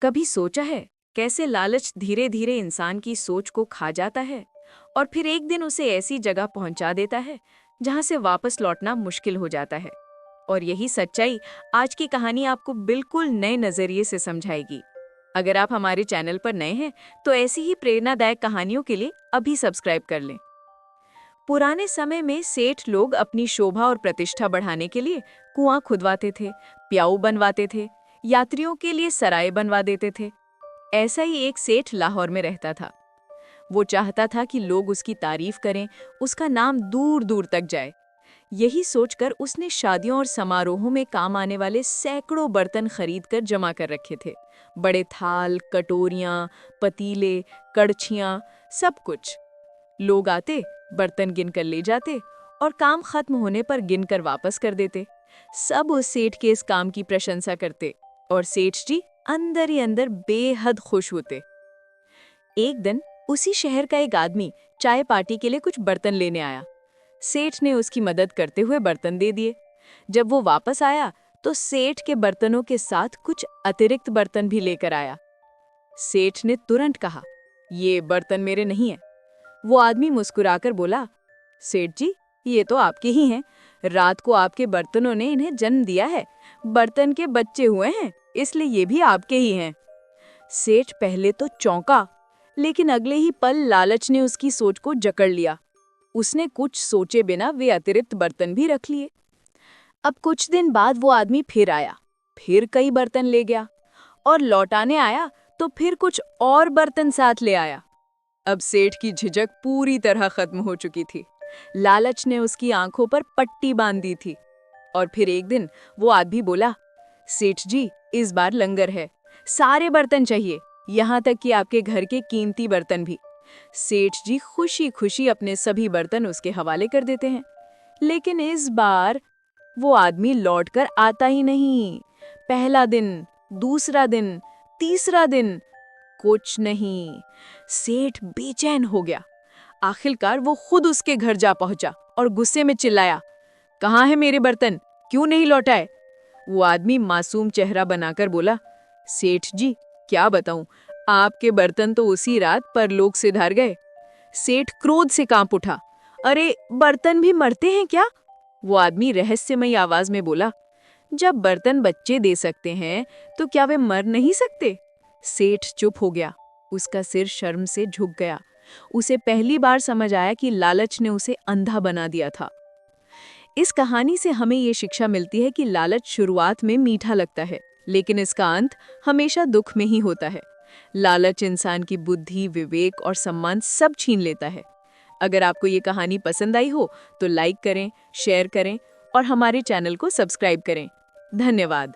कभी सोचा है कैसे लालच धीरे धीरे इंसान की सोच को खा जाता है और फिर एक दिन उसे ऐसी जगह पहुंचा देता है जहां से वापस लौटना मुश्किल हो जाता है। और यही सच्चाई आज की कहानी आपको बिल्कुल नए नजरिए से समझाएगी। अगर आप हमारे चैनल पर नए हैं तो ऐसी ही प्रेरणादायक कहानियों के लिए अभी सब्सक्राइब कर लें। पुराने समय में सेठ लोग अपनी शोभा और प्रतिष्ठा बढ़ाने के लिए कुआं खुदवाते थे, प्याऊ बनवाते थे, यात्रियों के लिए सराय बनवा देते थे। ऐसा ही एक सेठ लाहौर में रहता था। वो चाहता था कि लोग उसकी तारीफ करें, उसका नाम दूर दूर तक जाए। यही सोचकर उसने शादियों और समारोहों में काम आने वाले सैकड़ों बर्तन खरीदकर जमा कर रखे थे। बड़े थाल, कटोरियां, पतीले, कड़छियां, सब कुछ। लोग आते, बर्तन गिनकर ले जाते और काम खत्म होने पर गिनकर वापस कर देते। सब उस सेठ के इस काम की प्रशंसा करते और सेठ जी अंदर ही अंदर बेहद खुश होते। एक दिन उसी शहर का एक आदमी चाय पार्टी के लिए कुछ बर्तन लेने आया। सेठ ने उसकी मदद करते हुए बर्तन दे दिए। जब वो वापस आया तो सेठ के बर्तनों के साथ कुछ अतिरिक्त बर्तन भी लेकर आया। सेठ ने तुरंत कहा, ये बर्तन मेरे नहीं हैं। वो आदमी मुस्कुराकर बोला, सेठ जी, ये तो आपके ही हैं। रात को आपके बर्तनों ने इन्हें जन्म दिया है। बर्तन के बच्चे हुए हैं, इसलिए ये भी आपके ही हैं। सेठ पहले तो चौंका, लेकिन अगले ही पल लालच ने उसकी सोच को जकड़ लिया। उसने कुछ सोचे बिना वे अतिरिक्त बर्तन भी रख लिए। अब कुछ दिन बाद वो आदमी फिर आया, फिर कई बर्तन ले गया और लौटाने आया तो फिर कुछ और बर्तन साथ ले आया। अब सेठ की झिझक पूरी तरह खत्म हो चुकी थी। लालच ने उसकी आंखों पर पट्टी बांध दी थी। और फिर एक दिन वो आदमी बोला, सेठ जी, इस बार लंगर है, सारे बर्तन चाहिए, यहाँ तक कि आपके घर के कीमती बर्तन भी। सेठ जी खुशी खुशी अपने सभी बर्तन उसके हवाले कर देते हैं। लेकिन इस बार वो आदमी लौटकर आता ही नहीं। पहला दिन, दूसरा दिन, तीसरा दिन, कुछ नहीं। सेठ बेचैन हो गया। आखिरकार वो खुद उसके घर जा पहुंचा और गुस्से में चिल्लाया, कहाँ है मेरे बर्तन, क्यों नहीं लौटाए? वो आदमी मासूम चेहरा बनाकर बोला, सेठ जी, क्या बताऊं, आपके बर्तन तो उसी रात परलोक सिधार गए। सेठ क्रोध से कांप उठा, अरे बर्तन भी मरते हैं क्या? वो आदमी रहस्यमयी आवाज में बोला, जब बर्तन बच्चे दे सकते हैं तो क्या वे मर नहीं सकते? सेठ चुप हो गया। उसका सिर शर्म से झुक गया। उसे पहली बार समझ आया कि लालच ने उसे अंधा बना दिया था। इस कहानी से हमें ये शिक्षा मिलती है कि लालच शुरुआत में मीठा लगता है, लेकिन इसका अंत हमेशा दुख में ही होता है। लालच इंसान की बुद्धि, विवेक और सम्मान सब छीन लेता है। अगर आपको ये कहानी पसंद आई हो तो लाइक करें, शेयर करें और हमारे चैनल को सब्सक्राइब करें। धन्यवाद।